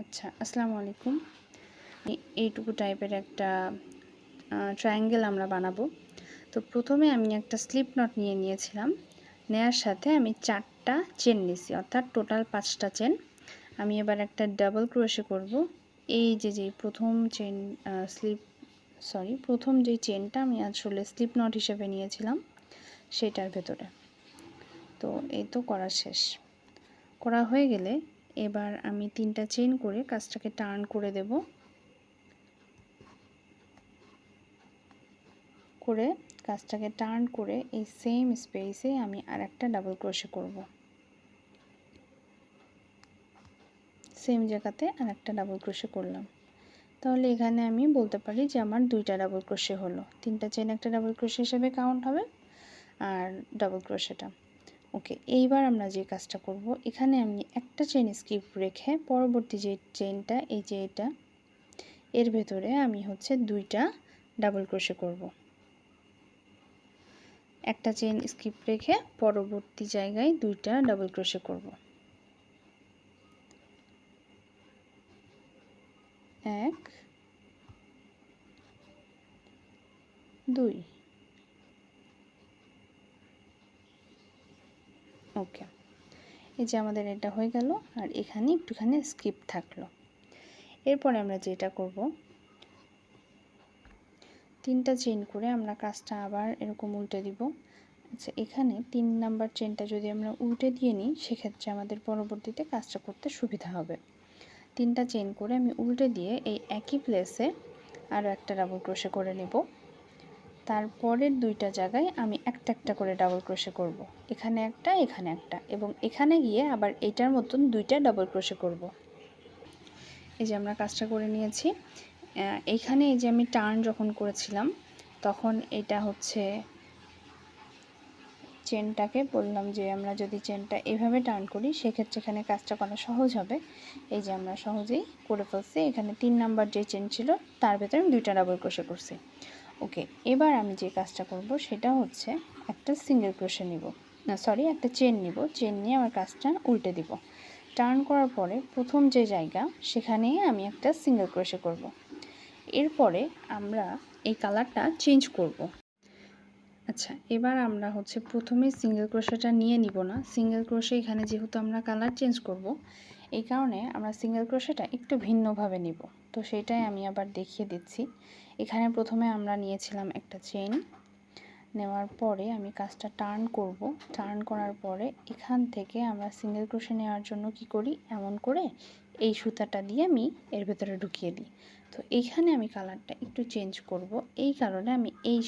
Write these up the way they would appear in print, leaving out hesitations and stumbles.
আচ্ছা, আসসালামু আলাইকুম। এইটুকু টাইপের একটা ট্রায়াঙ্গেল আমরা বানাবো। তো প্রথমে আমি একটা স্লিপ নট নিয়েছিলাম। নেয়ার সাথে আমি 4টা চেন নিছি, অর্থাৎ টোটাল 5টা চেন। আমি এবার একটা ডাবল ক্রোশে করব। এই যে প্রথম চেন প্রথম যেই চেনটা আমি আসলে স্লিপ নট হিসেবে নিয়েছিলাম সেটার ভেতরে। তো এই তো করা শেষ। করা হয়ে গেলে এবার আমি 3টা চেন করে কাজটাকে টার্ন করে দেব। কাজটাকে টার্ন করে এই সেম স্পেসে আমি আরেকটা ডাবল ক্রোশে করব। সেম জায়গাতে আরেকটা ডাবল ক্রোশে করলাম। তাহলে এখানে আমি বলতে পারি যে আমার 2টা ডাবল ক্রোশে হলো। 3টা চেন একটা ডাবল ক্রোশে হিসেবে কাউন্ট হবে আর ডাবল ক্রোশেটা। ওকে, এইবার আমরা যে কাজটা করব, এখানে আমি একটা চেন স্কিপ রেখে পরবর্তী যে চেনটা এই যে এটা, এর ভেতরে আমি 2টা ডাবল ক্রোশে করব। একটা চেন স্কিপ রেখে পরবর্তী জায়গায় 2টা ডাবল ক্রোশে করব। 1 2। ওকে, এই যে আমাদের এটা হয়ে গেল আর এখানে একটুখানি স্কিপ থাকলো। এরপরে আমরা যেটা করব, 3টা চেন করে আমরা কাজটা আবার এরকম উল্টে দিব। আচ্ছা, এখানে 3 নাম্বার চেনটা যদি আমরা উল্টে দিয়ে নিই সেক্ষেত্রে আমাদের পরবর্তীতে কাজটা করতে সুবিধা হবে। 3টা চেন করে আমি উল্টে দিয়ে এই একই প্লেসে আরও একটা ডাবল ক্রোশে করে নেব। তারপরের 2টা জায়গায় আমি একটা করে ডাবল ক্রোশে করব। এখানে একটা, এখানে একটা, এবং এখানে গিয়ে আবার এইটার মতন 2টা ডাবল ক্রোশে করব। এই যে আমরা কাজটা করে নিয়েছি। এইখানে এই যে আমি টার্ন যখন করেছিলাম তখন এটা চেনটাকে বললাম যে আমরা যদি চেনটা এভাবে টার্ন করি সেক্ষেত্রে এখানে কাজটা করা সহজ হবে। এই যে আমরা সহজেই করে ফেলছি। এখানে 3 নাম্বার যে চেন ছিল তার ভেতরে আমি 2টা ডাবল ক্রোশে করছি। ওকে, এবার আমি যে কাজটা করব সেটা একটা সিঙ্গেল ক্রোশে নিব, একটা চেন নিব। চেন নিয়ে আমার কাজটা উল্টে দিব। টার্ন করার পরে প্রথম যে জায়গা সেখানে আমি একটা সিঙ্গেল ক্রোশে করব। এরপরে আমরা এই কালারটা চেঞ্জ করব। আচ্ছা, এবার আমরা প্রথমে সিঙ্গেল ক্রোশেটা নিয়ে নিব না। সিঙ্গেল ক্রোশে এখানে যেহেতু আমরা কালার চেঞ্জ করব, এই কারণে আমরা সিঙ্গেল ক্রোশেটা একটু ভিন্নভাবে নিব। তো সেটাই আমি আবার দেখিয়ে দিচ্ছি। এখানে প্রথমে আমরা নিয়েছিলাম একটা চেইন। নেওয়ার পরে আমি কাজটা টার্ন করব। টার্ন করার পরে এখান থেকে আমরা সিঙ্গেল ক্রোশে নেওয়ার জন্য কি করি, এমন করে এই সুতাটা দিয়ে আমি এর ভেতরে ঢুকিয়ে দিই। তো এইখানে আমি কালারটা একটু চেঞ্জ করব। এই কারণে আমি এই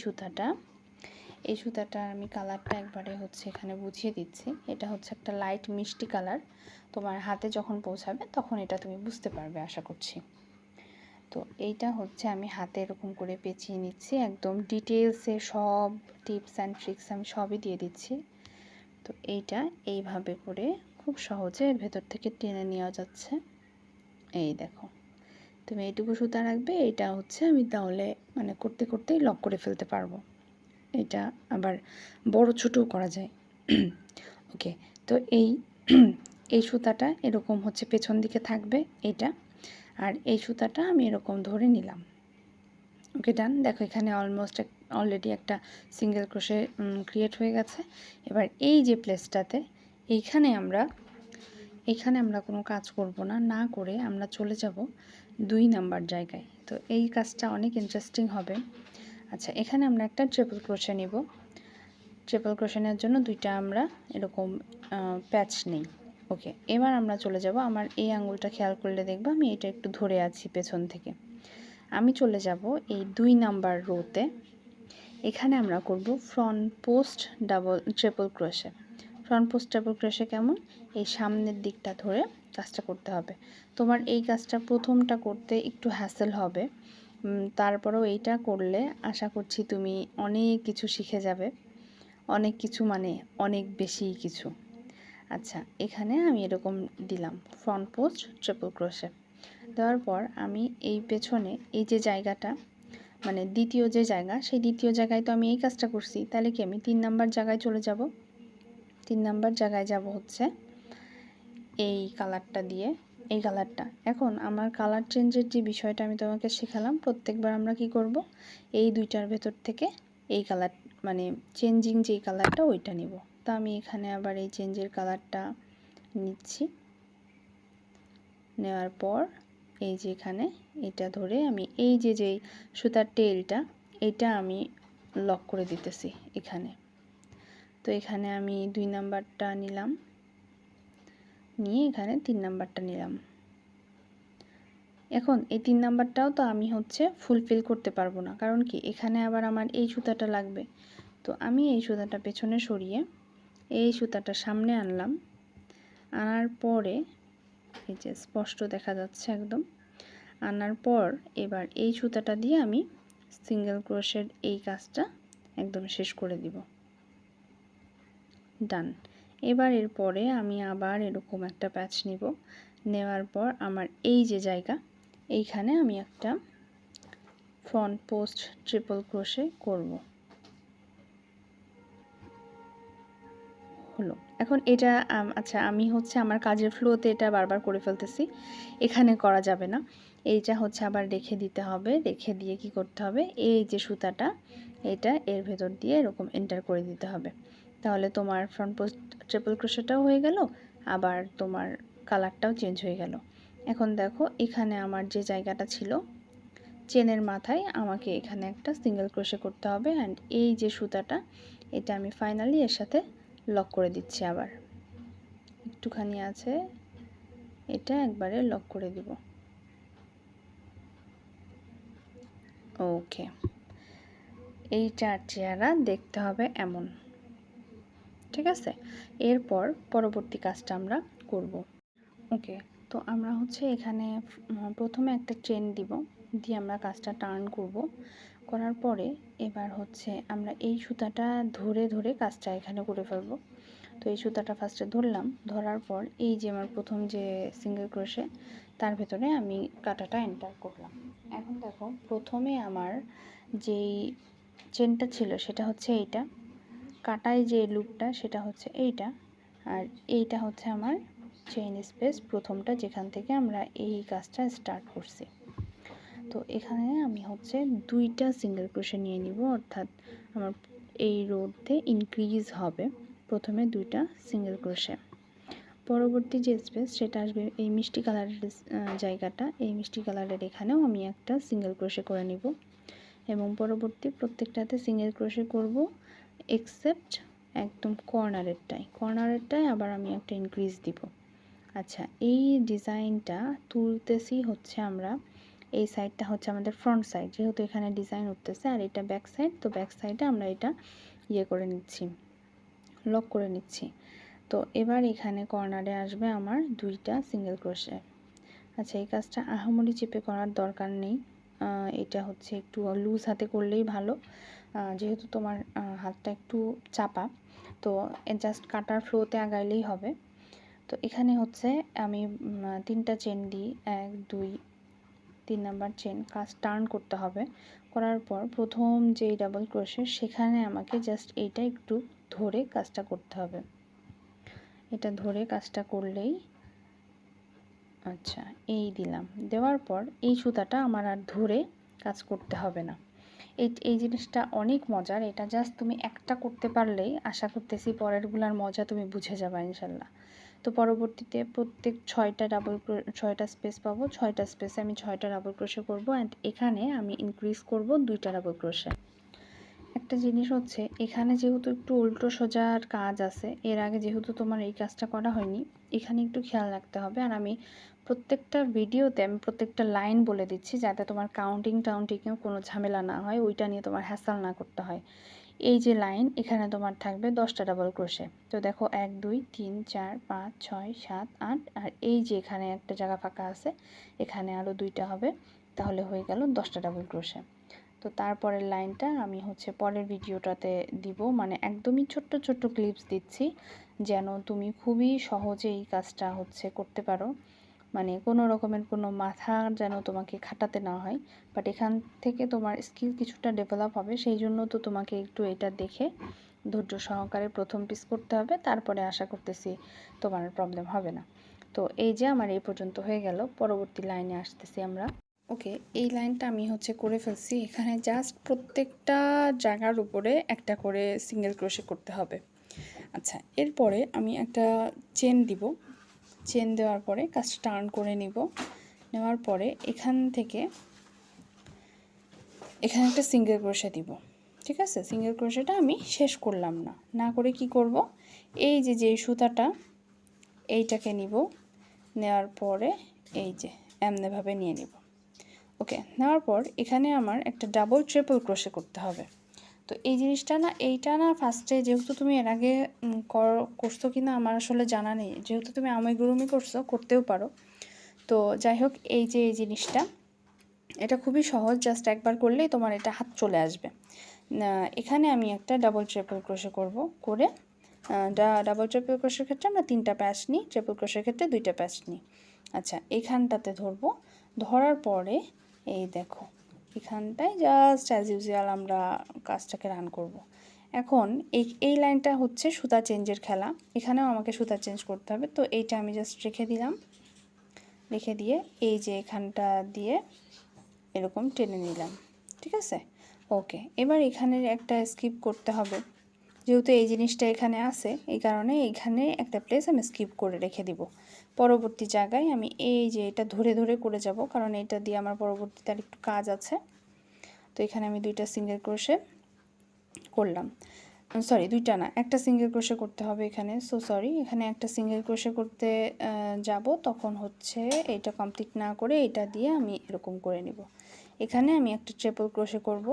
সুতাটা আমি কালারটা একবারে এখানে বুঝিয়ে দিচ্ছি। এটা একটা লাইট মিষ্টি কালার। তোমার হাতে যখন পৌঁছাবে তখন এটা তুমি বুঝতে পারবে আশা করছি। তো এইটা আমি হাতে এরকম করে পেঁচিয়ে নিচ্ছি, একদম ডিটেলসে সব টিপস অ্যান্ড ট্রিক্স আমি সবই দিয়ে দিচ্ছি। তো এইটা এইভাবে করে খুব সহজে এর ভেতর থেকে টেনে নেওয়া যাচ্ছে। এই দেখো, তুমি এইটুকু সুতা রাখবে। এটা আমি তাহলে করতে করতেই লক করে ফেলতে পারবো। এটা আবার বড় ছোটও করা যায়। ওকে, তো এই সুতাটা এরকম পেছন দিকে থাকবে এটা, আর এই সুতাটা আমি এরকম ধরে নিলাম। ওকে, ডান। দেখো, এখানে অলরেডি একটা সিঙ্গেল ক্রোশে ক্রিয়েট হয়ে গেছে। এবার এই যে প্লেসটাতে এইখানে আমরা কোনো কাজ করব না করে আমরা চলে যাব 2 নাম্বার জায়গায়। তো এই কাজটা অনেক ইন্টারেস্টিং হবে। আচ্ছা, এখানে আমরা একটা ট্রিপল ক্রোশে নিব। ট্রিপল ক্রোশে নেওয়ার জন্য 2টা আমরা এরকম প্যাচ নেই। ওকে, এবার আমরা চলে যাব। আমার এই আঙুলটা খেয়াল করলে দেখবা আমি এটা একটু ধরে আছি পেছন থেকে। আমি চলে যাব এই 2 নাম্বার রোতে। এখানে আমরা করব front post triple crochet. Front post triple crochet কেমন, এই সামনের দিকটা ধরে কাজটা করতে হবে। তোমার এই কাজটা প্রথমটা করতে একটু হ্যাসেল হবে, তারপরেও এইটা করলে আশা করছি তুমি অনেক কিছু শিখে যাবে। অনেক কিছু অনেক বেশি কিছু। আচ্ছা, এখানে আমি এরকম দিলাম ফ্রন্ট পোস্ট ট্রিপল ক্রোশে। দেওয়ার পর আমি এই পেছনে এই যে জায়গাটা দ্বিতীয় যে জায়গা, সেই দ্বিতীয় জায়গায় তো আমি এই কাজটা করছি। তাহলে কি আমি 3 নাম্বার জায়গায় চলে যাব। 3 নাম্বার জায়গায় যাব এই কালারটা দিয়ে এই কালারটা। এখন আমার কালার চেঞ্জের যে বিষয়টা আমি তোমাকে শেখালাম, প্রত্যেকবার আমরা কি করব, এই দুইটার ভেতর থেকে এই কালার মানে চেঞ্জিং যেই কালারটা ওইটা নিব। তো আমি এখানে আবার এই চেঞ্জের কালারটা নিচ্ছি। নেওয়ার পর এই যে এখানে এটা ধরে আমি এই যে যেই সুতার টেলটা এটা আমি লক করে দিতেছি এখানে। তো এখানে আমি 2 নাম্বারটা নিলাম, নিয়ে এখানে 3 নাম্বারটা নিলাম। এখন এই 3 নাম্বারটাও তো আমি হচ্ছে ফুলফিল করতে পারবো না, কারণ কি এখানে আবার আমার এই সুতাটা লাগবে। তো আমি এই সুতাটা পেছনে সরিয়ে এই সুতাটা সামনে আনলাম। আনার পরে এই যে স্পষ্ট দেখা যাচ্ছে একদম। আনার পর এবার এই সুতাটা দিয়ে আমি সিঙ্গেল ক্রোশের এই কাজটা একদম শেষ করে দিব। ডান। এবার এরপরে আমি আবার এরকম একটা প্যাচ নিব। নেওয়ার পর আমার এই যে জায়গা এইখানে আমি একটা ফ্রন্ট পোস্ট ট্রিপল ক্রোশে করব। হলো। এখন এটা আচ্ছা আমি হচ্ছে আমার কাজের ফ্লোতে এটা বারবার করে ফেলতেছি, এখানে করা যাবে না। এইটা হচ্ছে আবার রেখে দিতে হবে। রেখে দিয়ে কি করতে হবে, এই যে সুতাটা এটা এর ভেতর দিয়ে এরকম এন্টার করে দিতে হবে। তাহলে তোমার ফ্রন্ট পোস্ট ট্রিপল ক্রোশেটাও হয়ে গেল, আবার তোমার কালারটাও চেঞ্জ হয়ে গেল। এখন দেখো এখানে আমার যে জায়গাটা ছিল চেনের মাথায় আমাকে এখানে একটা সিঙ্গেল ক্রোশে করতে হবে। অ্যান্ড এই যে সুতাটা এটা আমি ফাইনালি এর সাথে লক করে দিচ্ছি। আবার একটুখানি আছে, এটা একবারে লক করে দিব। ওকে, এইটার চেহারা দেখতে হবে এমন, ঠিক আছে। এরপর পরবর্তী কাজটা আমরা করব। ওকে, তো আমরা হচ্ছে এখানে প্রথমে একটা চেন দিব, দিয়ে আমরা কাজটা টার্ন করব। করার পরে এবার হচ্ছে আমরা এই সুতাটা ধরে ধরে কাজটা এখানে করে ফেলব। তো এই সুতাটা ফার্স্টে ধরলাম, ধরার পর এই যে আমার প্রথম যে সিঙ্গেল ক্রোশে তার ভেতরে আমি কাঁটাটা এন্টার করলাম। এখন দেখো প্রথমে আমার যেই চেনটা ছিল সেটা হচ্ছে এইটা, কাটায় যে লুপটা সেটা হচ্ছে এইটা, আর এইটা হচ্ছে আমার চেইন স্পেস প্রথমটা, যেখান থেকে আমরা এই কাজটা স্টার্ট করছি। তো এখানে আমি হচ্ছে 2টা সিঙ্গেল ক্রোশে নিয়ে নিব, অর্থাৎ আমার এই রোতে ইনক্রিজ হবে প্রথমে 2টা সিঙ্গেল ক্রোশে। পরবর্তী যে স্পেস সেটা আসবে এই মিষ্টি কালারের জায়গাটা, এই মিষ্টি কালারের এখানেও আমি একটা সিঙ্গেল ক্রোশে করে নিব এবং পরবর্তী প্রত্যেকটাতে সিঙ্গেল ক্রোশে করব এক্সেপ্ট একদম কর্নারেরটায় আবার আমি একটা ইনক্রিজ দিব। আচ্ছা, এই ডিজাইনটা তুলতেছি হচ্ছে আমরা, এই সাইডটা হচ্ছে আমাদের ফ্রন্ট সাইড, যেহেতু এখানে ডিজাইন উঠতেছে, আর এটা ব্যাক সাইড, তো ব্যাক সাইডে আমরা এটা করে নিচ্ছি, লক করে নিচ্ছি। তো এবার এখানে কর্নারে আসবে আমার 2টা সিঙ্গেল ক্রোশে। আচ্ছা, এই কাজটা আহামরি চেপে করার দরকার নেই, এটা হচ্ছে একটু লুজ হাতে করলেই ভালো, যেহেতু তোমার হাতটা একটু চাপা, তো জাস্ট কাটার ফ্লোতে আগাইলেই হবে। তো এখানে হচ্ছে আমি 3টা চেন দিই, 1 2 3 নাম্বার চেন, কাজ টার্ন করতে হবে। করার পর প্রথম যেই ডাবল ক্রোশে সেখানে আমাকে জাস্ট এইটা একটু ধরে কাজটা করতে হবে, এটা ধরে কাজটা করলেই, আচ্ছা এই দিলাম। দেওয়ার পর এই সুতাটা আমার আর ধরে কাজ করতে হবে না। এই জিনিসটা অনেক মজার, এটা জাস্ট তুমি একটা করতে পারলেই আশা করতেছি পরেরগুলার মজা তুমি বুঝে যাবে ইনশাল্লাহ। তো পরবর্তীতে প্রত্যেক 6টা স্পেস পাবো, 6টা স্পেসে আমি 6টা ডাবল ক্রোশে করব, অ্যান্ড এখানে আমি ইনক্রিজ করব 2টা ডাবল ক্রোশে। একটা জিনিস হচ্ছে এখানে যেহেতু একটু উল্টো সোজার কাজ আছে, এর আগে যেহেতু তোমার এই কাজটা করা হয়নি, এখানে একটু খেয়াল রাখতে হবে। আর আমি প্রত্যেকটা ভিডিওতে আমি প্রত্যেকটা লাইন বলে দিচ্ছি, যাতে তোমার টাউন্টিংয়েও কোনো ঝামেলা না হয়, ওইটা নিয়ে তোমার হ্যাসেল না করতে হয়। এই যে লাইন, এখানে তোমার থাকবে 10টা ডাবল ক্রোশে। তো দেখো 1 2 3 4 5 6 7 8, আর এই যে এখানে একটা জায়গা ফাঁকা আছে, এখানে আরও 2টা হবে, তাহলে হয়ে গেল 10টা ডাবল ক্রোশে। তো তারপরের লাইনটা আমি হচ্ছে পরের ভিডিওটাতে দিব, মানে একদমই ছোট্ট ছোট্ট ক্লিপস দিচ্ছি, যেন তুমি খুবই সহজে এই কাজটা হচ্ছে করতে পারো, মানে কোনো রকমের কোনো মাথা যেন তোমাকে খাটাতে না হয়। বাট এখান থেকে তোমার স্কিল কিছুটা ডেভেলপ হবে, সেই জন্য তো তোমাকে একটু এটা দেখে ধৈর্য সহকারে প্রথম পিস করতে হবে, তারপরে আশা করতেছি তোমার প্রবলেম হবে না। তো এই যে আমার এই পর্যন্ত হয়ে গেল, পরবর্তী লাইনে আসতেছি আমরা। ওকে, এই লাইনটা আমি হচ্ছে করে ফেলছি। এখানে জাস্ট প্রত্যেকটা জায়গার উপরে একটা করে সিঙ্গেল ক্রোশে করতে হবে। আচ্ছা, এরপরে আমি একটা চেন দিব। চেন দেওয়ার পরে কাজটা টার্ন করে নিব। নেওয়ার পরে এখান থেকে এখানে একটা সিঙ্গেল ক্রোশে দিব। ঠিক আছে, সিঙ্গেল ক্রোশেটা আমি শেষ করলাম না, না করে কি করব, এই যে সুতাটা এইটাকে নিব, নেওয়ার পরে এই যে এমনিভাবে নিয়ে নিব। ওকে, নেওয়ার পর এখানে আমার একটা ডাবল ট্রিপল ক্রোশে করতে হবে। তো এই জিনিসটা না, এইটা না ফার্স্টে, যেহেতু তুমি এর আগে করছো কি না আমার আসলে জানা নেই, যেহেতু তুমি আমগুরুমি করছো, করতেও পারো। তো যাই হোক, এই যে এই জিনিসটা, এটা খুবই সহজ, জাস্ট একবার করলেই তোমার এটা হাত চলে আসবে। এখানে আমি একটা ডাবল ট্রিপল ক্রোশে করব, করে ডাবল ট্রিপল ক্রোশের ক্ষেত্রে আমরা 3টা প্যাচ নিই, ট্রিপল ক্রোশের ক্ষেত্রে 2টা প্যাচ নিই। আচ্ছা, এখানটাতে ধরবো, ধরার পরে এই দেখো এখানটায় জাস্ট অ্যাজ ইউজুয়াল আমরা কাজটাকে রান করব। এখন এই লাইনটা হচ্ছে সুতা চেঞ্জের খেলা, এখানেও আমাকে সুতা চেঞ্জ করতে হবে। তো এইটা আমি জাস্ট রেখে দিলাম, রেখে দিয়ে এই যে এখানটা দিয়ে এরকম টেনে নিলাম। ঠিক আছে, ওকে। এবার এখানে একটা স্কিপ করতে হবে, যেহেতু এই জিনিসটা এখানে আছে, এই কারণে এইখানে একটা প্লেস আমি স্কিপ করে রেখে দিব। পরবর্তী জায়গায় আমি এই যে এটা ধরে ধরে করে যাব, কারণ এটা দিয়ে আমার পরবর্তীতে আর একটু কাজ আছে। তো এখানে আমি 2টা সিঙ্গেল ক্রোশে করলাম, সরি 2টা না, একটা সিঙ্গেল ক্রোশে করতে হবে এখানে, সো সরি, এখানে একটা সিঙ্গেল ক্রোশে করতে যাব, তখন হচ্ছে এটা কমপ্লিট না করে এটা দিয়ে আমি এরকম করে নিব। এখানে আমি একটা ট্রিপল ক্রোশে করব,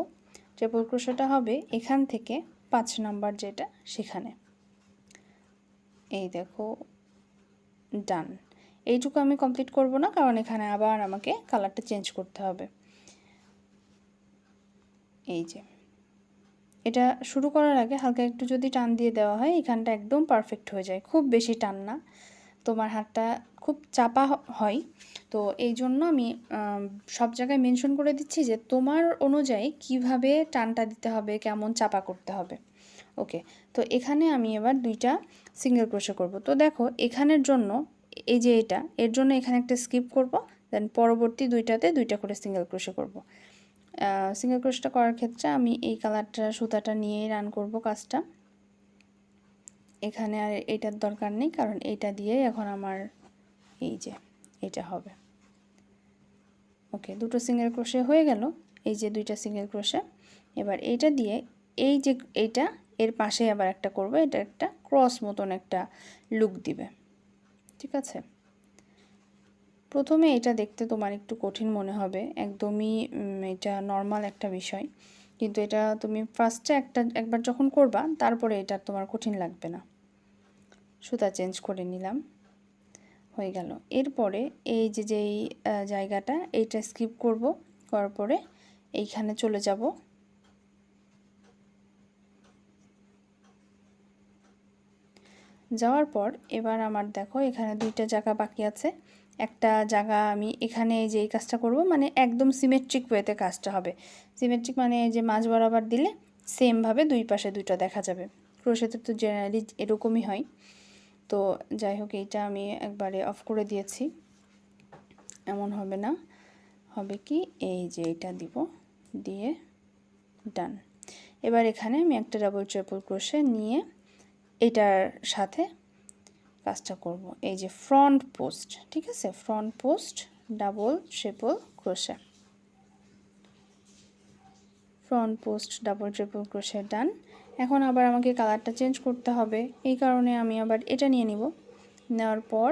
ট্রিপল ক্রোশেটা হবে এখান থেকে 5 নাম্বার যেটা সেখানে, এই দেখো ডান। এইটুকু আমি কমপ্লিট করব না, কারণ এখানে আবার আমাকে কালারটা চেঞ্জ করতে হবে। এই যে এটা শুরু করার আগে হালকা একটু যদি টান দিয়ে দেওয়া হয়, এখানটা একদম পারফেক্ট হয়ে যায়, খুব বেশি টান না, তোমার হাতটা খুব চাপা হয়। তো এই জন্য আমি সব জায়গায় মেনশন করে দিচ্ছি যে তোমার অনুযায়ী কিভাবে টানটা দিতে হবে, কেমন চাপা করতে হবে। ওকে, তো এখানে আমি এবার 2টা সিঙ্গেল ক্রোশে করব। তো দেখো এখানের জন্য এই যে এটা, এর জন্য এখানে একটা স্কিপ করব, দেন পরবর্তী 2টাতে 2টা করে সিঙ্গেল ক্রোশে করব। সিঙ্গেল ক্রোশটা করার ক্ষেত্রে আমি এই কালারটা সুতাটা নিয়েই রান করব কাজটা। এখানে আর এটার দরকার নেই, কারণ এটা দিয়ে এখন আমার এই যে এটা হবে। ওকে, 2টো সিঙ্গেল ক্রোশে হয়ে গেল, এই যে 2টা সিঙ্গেল ক্রোশে। এবার এইটা দিয়ে এই যে এইটা এর পাশে আবার একটা করব, এটা একটা ক্রস মতন একটা লুক দিবে। ঠিক আছে, প্রথমে এটা দেখতে তোমার একটু কঠিন মনে হবে, একদমই এটা নর্মাল একটা বিষয়, কিন্তু এটা তুমি ফার্স্টে একবার যখন করবা তারপরে এটা তোমার কঠিন লাগবে না। সুতা চেঞ্জ করে নিলাম, হয়ে গেল। এরপরে এই যে যেই জায়গাটা, এইটা স্কিপ করব, করার পরে এইখানে চলে যাব, যাওয়ার পর এবার আমার দেখো এখানে 2টা জায়গা বাকি আছে। একটা জায়গা আমি এখানে যে এই কাজটা করব, মানে একদম সিমেট্রিক ওয়েতে কাজটা হবে। সিমেট্রিক মানে যে মাঝ বরাবর দিলে সেমভাবে 2 পাশে 2টা দেখা যাবে, ক্রোশেতে তো জেনারেলি এরকমই হয়। তো যাই হোক, এইটা আমি একবারে অফ করে দিয়েছি, এমন হবে না, হবে কি এই যে এটা দিব, দিয়ে ডান। এবার এখানে আমি একটা ডাবল ট্রিপল ক্রোশে নিয়ে এটার সাথে কাজটা করব, এই যে ফ্রন্ট পোস্ট। ঠিক আছে, front post double triple crochet, front post double triple crochet done. এখন আবার আমাকে কালারটা চেঞ্জ করতে হবে, এই কারণে আমি আবার এটা নিয়ে নিব, নেওয়ার পর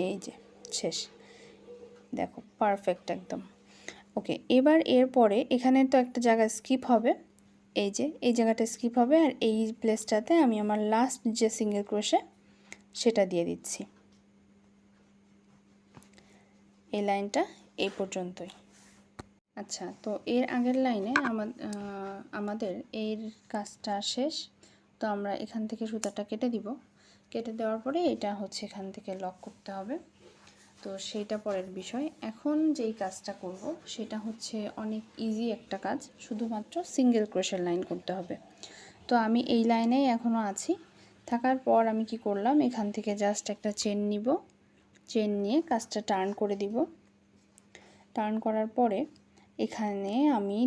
এই যে শেষ, দেখো পারফেক্ট একদম। ওকে, এবার এরপরে এখানে তো একটা জায়গা স্কিপ হবে, এই যে এই জায়গাটা স্কিপ হবে, আর এই প্লেসটাতে আমি আমার লাস্ট যে সিঙ্গেল ক্রোশে সেটা দিয়ে দিচ্ছি। এই লাইনটা এই পর্যন্তই। আচ্ছা, তো এর আগের লাইনে আমাদের এর কাজটা শেষ। তো আমরা এখান থেকে সুতাটা কেটে দিব, কেটে দেওয়ার পরে এটা হচ্ছে এখান থেকে লক করতে হবে। তো সেইটা পরের বিষয়। এখন যেই কাজটা করব সেটা হচ্ছে অনেক ইজি একটা কাজ, শুধুমাত্র সিঙ্গেল ক্রোশের লাইন করতে হবে। তো আমি এই লাইনেই এখনও আছি, থাকার পর আমি কি করলাম, এখান থেকে জাস্ট একটা চেন নিব, চেন নিয়ে কাজটা টার্ন করে দিব। টার্ন করার পরে এখানে আমি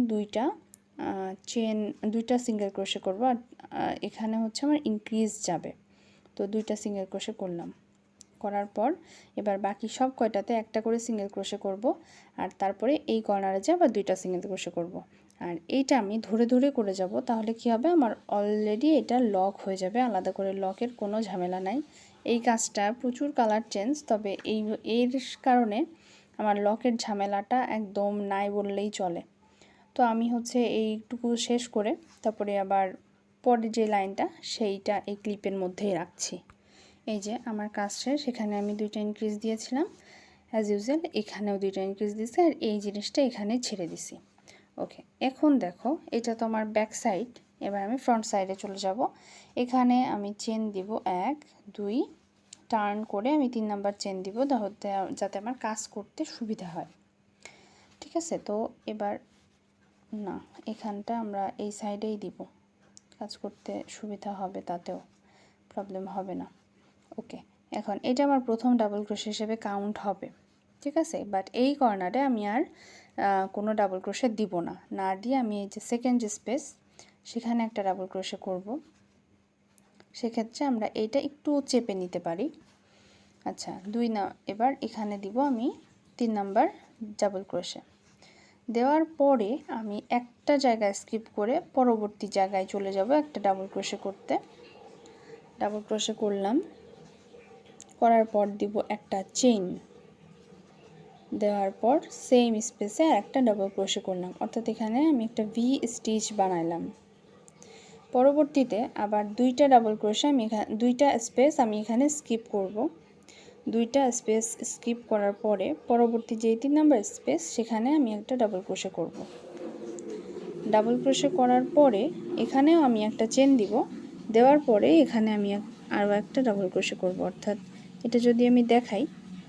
দুইটা সিঙ্গেল ক্রোশে করব। আর এখানে হচ্ছে আমার ইনক্রিজ যাবে, তো দুইটা সিঙ্গেল ক্রোশে করলাম। করার পর এবার বাকি সব কয়টাতে একটা করে সিঙ্গেল ক্রোশে করব, আর তারপরে এই কর্নারে যে আবার দুইটা সিঙ্গেল ক্রোশে করব। আর এইটা আমি ধরে ধরে করে যাব, তাহলে কি হবে, আমার অলরেডি এটা লক হয়ে যাবে, আলাদা করে লকের কোনো ঝামেলা নাই। এই কাজটা প্রচুর কালার চেঞ্জ, তবে এর কারণে আমার লকের ঝামেলাটা একদম নাই বললেই চলে। তো আমি হচ্ছে এইটুকু শেষ করে তারপরে আবার পরের যে লাইনটা সেইটা এই ক্লিপের মধ্যেই রাখছি। এই যে আমার কাজ শেষ, এখানে আমি দুইটা ইনক্রিজ দিয়েছিলাম অ্যাজ ইউজুয়াল, এখানেও দুইটা ইনক্রিজ দিয়েছি, আর এই জিনিসটা এখানে ছেড়ে দিছি। ওকে, এখন দেখো এটা তো আমার ব্যাক সাইড। এবার আমি ফ্রন্ট সাইডে চলে যাব। এখানে আমি চেন দিব 1 2, টার্ন করে আমি 3 নাম্বার চেন দিব, যাতে আমার কাজ করতে সুবিধা হয়। ঠিক আছে, তো এবার না, এখানটা আমরা এই সাইডেই দিব, কাজ করতে সুবিধা হবে, তাতেও প্রবলেম হবে না। ওকে, এখন এটা আমার প্রথম ডাবল ক্রোশে হিসেবে কাউন্ট হবে। ঠিক আছে, বাট এই কর্নারে আমি আর কোনো ডাবল ক্রোশে দিব না, না দিয়ে আমি এই যে সেকেন্ড যে স্পেস সেখানে একটা ডাবল ক্রোশে করব। সেক্ষেত্রে আমরা এইটা একটু চেপে নিতে পারি। আচ্ছা, এবার এখানে দিব আমি 3 নাম্বার ডাবল ক্রোশে। দেওয়ার পরে আমি একটা জায়গায় স্কিপ করে পরবর্তী জায়গায় চলে যাব একটা ডাবল ক্রোশে করতে। ডাবল ক্রোশে করলাম, করার পর দিব একটা চেইন, দেওয়ার পর সেম স্পেসে একটা ডাবল ক্রোশে করলাম, অর্থাৎ এখানে আমি একটা ভি স্টিচ বানাইলাম। পরবর্তীতে আবার দুইটা ডাবল ক্রোশে আমি দুইটা স্পেস আমি এখানে স্কিপ করব। দুইটা স্পেস স্কিপ করার পরে পরবর্তী যে 3 নাম্বার স্পেস সেখানে আমি একটা ডাবল ক্রোশে করব। ডাবল ক্রোশে করার পরে এখানেও আমি একটা চেন দিব, দেওয়ার পরে এখানে আমি আরও একটা ডাবল ক্রোশে করব। অর্থাৎ এটা যদি আমি দেখাই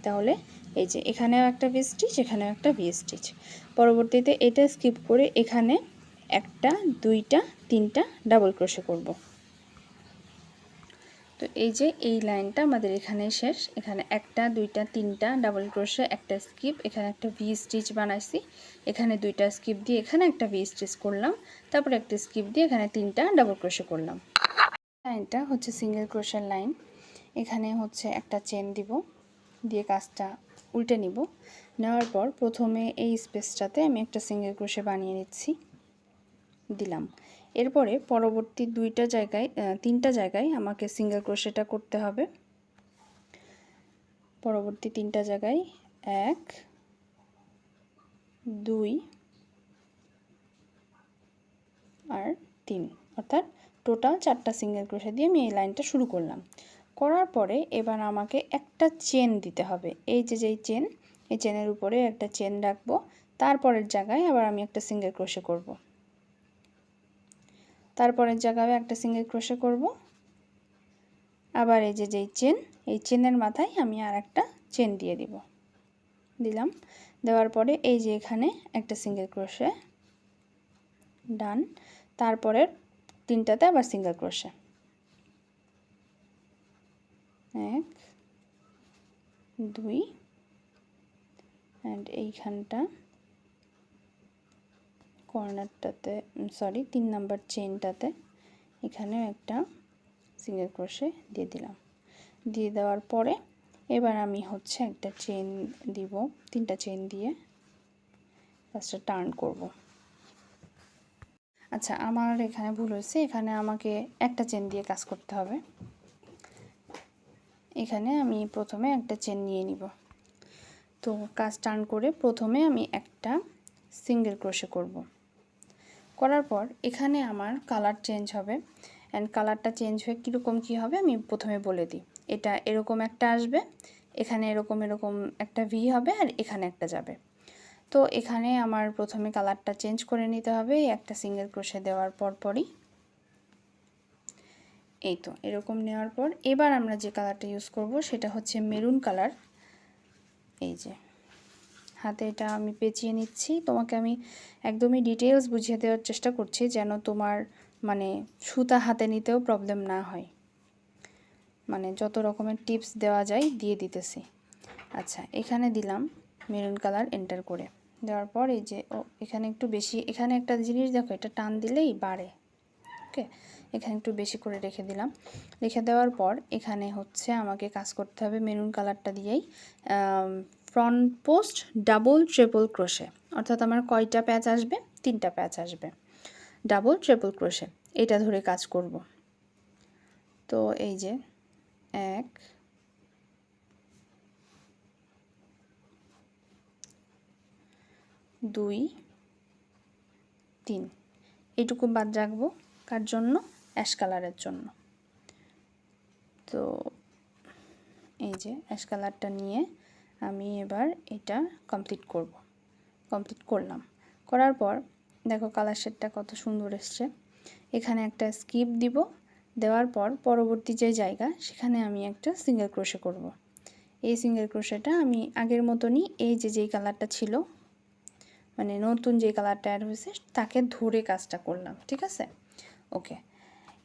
তাহলে এই যে এখানেও একটা ভি স্টিচ, এখানেও একটা ভি স্টিচ। পরবর্তীতে এটা স্কিপ করে এখানে একটা, দুইটা, তিনটা ডাবল ক্রোশে করব। তো এই যে এই লাইনটা আমাদের এখানে শেষ। এখানে একটা, দুইটা, তিনটা ডাবল ক্রোশে, একটা স্কিপ, এখানে একটা ভি স্টিচ বানাইছি, এখানে দুইটা স্কিপ দিয়ে এখানে একটা ভি স্টিচ করলাম, তারপরে একটা স্কিপ দিয়ে এখানে তিনটা ডাবল ক্রোশে করলাম। লাইনটা হচ্ছে সিঙ্গেল ক্রোশের লাইন। এখানে হচ্ছে একটা চেন দিব, দিয়ে কাজটা উল্টে নিব। নেওয়ার পর প্রথমে এই স্পেসটাতে আমি একটা সিঙ্গেল ক্রোশে বানিয়ে নিচ্ছি, দিলাম। এরপরে পরবর্তী তিনটা জায়গায় আমাকে সিঙ্গেল ক্রোশেটা করতে হবে। পরবর্তী তিনটা জায়গায় 1 2 আর 3, অর্থাৎ টোটাল 4টা সিঙ্গেল ক্রোশে দিয়ে আমি এই লাইনটা শুরু করলাম। করার পরে এবার আমাকে একটা চেন দিতে হবে। এই চেন, এই চেনের উপরে একটা চেন রাখবো, তারপরের জায়গায় আবার আমি একটা সিঙ্গেল ক্রোশে করব। তারপরের জায়গায় একটা সিঙ্গেল ক্রোশে করব, আবার এই চেন, এই চেনের মাথায় আমি আর একটা চেন দিয়ে দিলাম। দেওয়ার পরে এই যে এখানে একটা সিঙ্গেল ক্রোশে, ডান। তারপরের তিনটাতে আবার সিঙ্গেল ক্রোশে, 1 2, অ্যান্ড এইখানটা কর্নারটাতে 3 নাম্বার চেনটাতে এখানেও একটা সিঙ্গেল ক্রোশে দিয়ে দিলাম। দিয়ে দেওয়ার পরে এবার আমি হচ্ছে একটা চেন দিব, 3টা চেন দিয়ে কাজটা টার্ন করব। আচ্ছা, আমার এখানে ভুল হয়েছে, এখানে আমাকে একটা চেন দিয়ে কাজ করতে হবে। এখানে আমি প্রথমে একটা চেন নিয়ে নিব। তো কাজ টার্ন করে প্রথমে আমি একটা সিঙ্গেল ক্রোশে করব। করার পর এখানে আমার কালার চেঞ্জ হবে, অ্যান্ড কালারটা চেঞ্জ হয়ে কীরকম কী হবে আমি প্রথমে বলে দিই। এটা এরকম একটা আসবে, এখানে এরকম একটা ভি হবে, আর এখানে একটা যাবে। তো এখানে আমার প্রথমে কালারটা চেঞ্জ করে নিতে হবে একটা সিঙ্গেল ক্রোশে দেওয়ার পরই। এই তো এরকম নেওয়ার পর এবার আমরা যে কালারটা ইউজ করব সেটা হচ্ছে মেরুন কালার। এই যে হাতে এটা আমি পেঁচিয়ে নিচ্ছি, তোমাকে আমি একদমই ডিটেলস বুঝিয়ে দেওয়ার চেষ্টা করছি যেন তোমার সুতা হাতে নিতেও প্রবলেম না হয়। যত রকমের টিপস দেওয়া যায় দিয়ে দিতেছি। আচ্ছা, এখানে দিলাম মেরুন কালার এন্টার করে দেওয়ার পর এই যে এখানে একটু বেশি, এখানে একটা জিনিস দেখো, এটা টান দিলেই বাড়ে। ওকে, এখানে একটু বেশি করে রেখে দিলাম। রেখে দেওয়ার পর এখানে হচ্ছে আমাকে কাজ করতে হবে মেরুন কালারটা দিয়েই front post double triple crochet, অর্থাৎ আমার কয়টা প্যাচ আসবে? 3টা প্যাচ আসবে ডাবল ট্রিপল ক্রোশে, এটা ধরে কাজ করব। তো এই যে 1 2 3, এইটুকু বাদ রাখবো কার জন্য? অ্যাশ কালারের জন্য। তো এই যে অ্যাশ কালারটা নিয়ে আমি এবার এটা কমপ্লিট করলাম। করার পর দেখো কালার শেডটা কত সুন্দর এসছে। এখানে একটা স্কিপ দিব, দেওয়ার পর পরবর্তী যে জায়গা সেখানে আমি একটা সিঙ্গেল ক্রোশে করব। এই সিঙ্গেল ক্রোশেটা আমি আগের মতনই এই যে যেই কালারটা ছিল, মানে নতুন যে কালারটা অ্যাড হয়েছে তাকে ধরে কাজটা করলাম, ঠিক আছে? ওকে,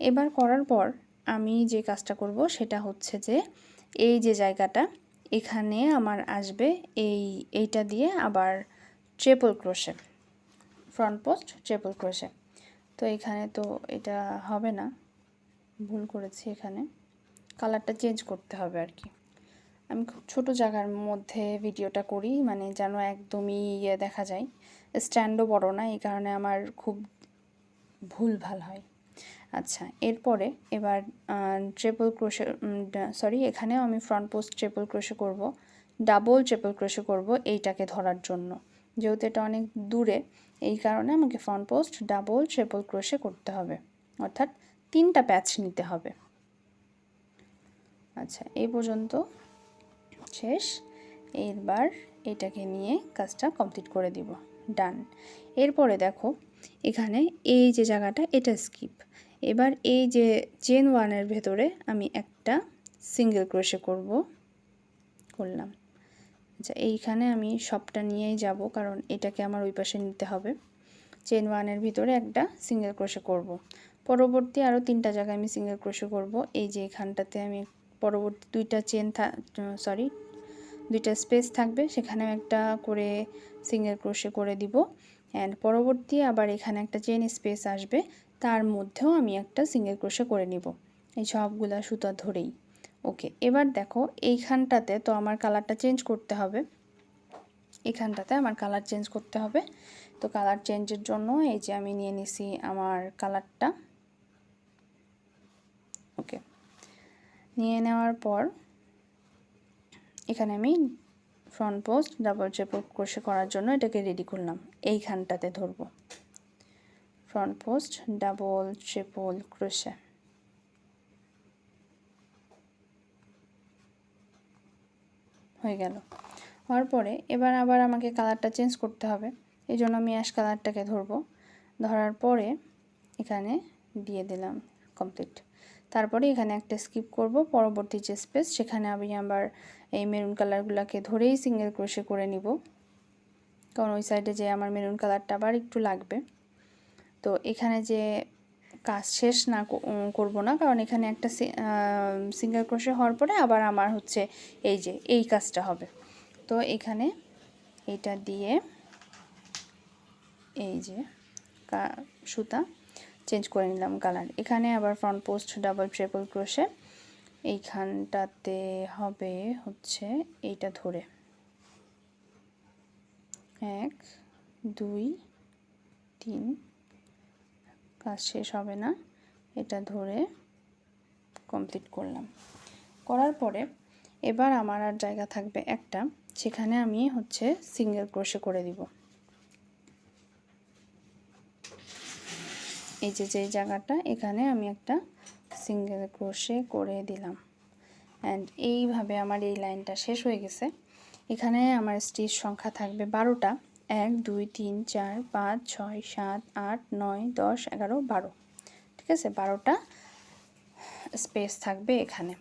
এবার করার পর আমি যে কাজটা করব সেটা হচ্ছে যে এই যে জায়গাটা এখানে আমার আসবে এইটা দিয়ে আবার triple crochet, front post triple crochet. তো এখানে তো এটা হবে না, ভুল করেছি, এখানে কালারটা চেঞ্জ করতে হবে আর কি। আমি খুব ছোট জায়গার মধ্যে ভিডিওটা করি, মানে যেন একদমই দেখা যায়, স্ট্যান্ডও বড় না, এই কারণে আমার খুব ভুলভাল হয়। আচ্ছা, এরপরে এবার ট্রিপল ক্রোশে, সরি, এখানেও আমি ফ্রন্ট পোস্ট ট্রিপল ক্রোশে করব, ডাবল ট্রিপল ক্রোশে করব এইটাকে ধরার জন্য, যেহেতু এটা অনেক দূরে, এই কারণে আমাকে front post double triple crochet করতে হবে, অর্থাৎ 3টা প্যাচ নিতে হবে। আচ্ছা, এই পর্যন্ত শেষ। এবার এটাকে নিয়ে কাজটা কমপ্লিট করে দিব, ডান। এরপরে দেখো এখানে এই যে জায়গাটা এটা স্কিপ, এবার এই যে চেন 1-এর ভেতরে আমি একটা সিঙ্গেল ক্রোশে করলাম। আচ্ছা, এইখানে আমি সবটা নিয়েই যাব, কারণ এটাকে আমার ওই পাশে নিতে হবে। চেন 1-এর ভিতরে একটা সিঙ্গেল ক্রোশে করব। পরবর্তী আরও 3টা জায়গায় আমি সিঙ্গেল ক্রোশে করব। এই যে এখানটাতে আমি পরবর্তী 2টা স্পেস থাকবে, সেখানেও একটা করে সিঙ্গেল ক্রোশে করে দিব। অ্যান্ড পরবর্তী আবার এখানে একটা চেন স্পেস আসবে, তার মধ্যেও আমি একটা সিঙ্গেল ক্রোশে করে নিব, এই সবগুলা সুতা ধরেই। ওকে, এবার দেখো এইখানটাতে তো আমার কালারটা চেঞ্জ করতে হবে, এখানটাতে আমার কালার চেঞ্জ করতে হবে। তো কালার চেঞ্জের জন্য এই যে আমি নিয়ে নিছি আমার কালারটা। ওকে, নিয়ে নেওয়ার পর এখানে আমি front post double triple crochet করার জন্য এটাকে রেডি করলাম। এইখানটাতে ধরব front post double triple crochet. হয়ে গেল। হওয়ার পরে এবার আবার আমাকে কালারটা চেঞ্জ করতে হবে, এই জন্য আমি অ্যাশ কালারটাকে ধরবো। ধরার পরে এখানে দিয়ে দিলাম কমপ্লিট। তারপরে এখানে একটা স্কিপ করব, পরবর্তী যে স্পেস সেখানে আমি আবার এই মেরুন কালারগুলোকে ধরেই সিঙ্গেল ক্রোশে করে নিব, কারণ ওই সাইডে যে আমার মেরুন কালারটা আবার একটু লাগবে। তো এখানে যে কাজ শেষ না করব না, কারণ এখানে একটা সিঙ্গেল ক্রোশে হওয়ার পরে আবার আমার হচ্ছে এই যে এই কাজটা হবে। তো এখানে এটা দিয়ে এই যে সুতা চেঞ্জ করে নিলাম কালার। এখানে আবার front post double triple crochet, এইখানটাতে হবে হচ্ছে এইটা ধরে 1 2 3, কাজ শেষ হবে না, এটা ধরে কমপ্লিট করলাম। করার পরে এবার আমার আর জায়গা থাকবে একটা, সেখানে আমি হচ্ছে সিঙ্গেল ক্রোশে করে দিব। এই যে যেই জায়গাটা এখানে আমি একটা সিঙ্গেল ক্রোশে করে দিলাম। অ্যান্ড এইভাবে আমার এই লাইনটা শেষ হয়ে গেছে। এখানে আমার স্টিচ সংখ্যা থাকবে 12টা, 1 2 3 4 5 6 7 8 9 10 11 12, ঠিক আছে? 12টা স্পেস থাকবে এখানে।